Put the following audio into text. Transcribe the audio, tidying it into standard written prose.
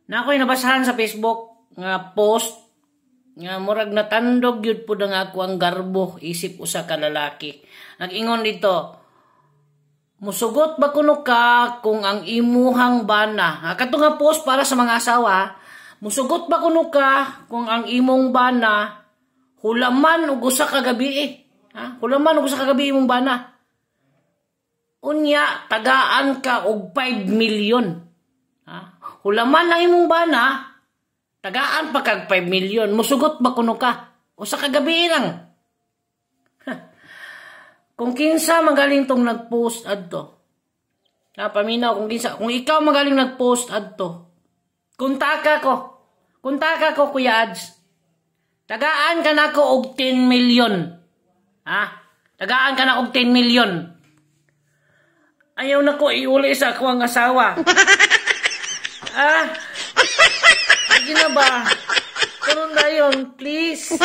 Na ako'y nabasahan sa Facebook nga post nga murag natandog yun po na nga ako ang garbo isip usa ka lalaki. Nag-ingon dito, musugot ba kuno ka kung ang imuhang bana? Kato nga post para sa mga asawa. Musugot ba kuno ka kung ang imong bana hulaman ug usa ka gabi Hulaman ug usa ka gabi imong bana. Unya tagaan ka og 5 million. Hulaman ang imong bana, tagaan pa kag 5 million. Musugot ba kuno ka? Usa ka gabi lang. Kung kinsa magaling tong nag-post adto. Paminaw kung ikaw magaling nag-post adto. Kuntaka ko Kuya Ads. Tagaan ka na ko og 10 million. Tagaan ka na og 10 million. Ayaw na ko iuli sa akong asawa. Sige na ba? Karon na yun, please.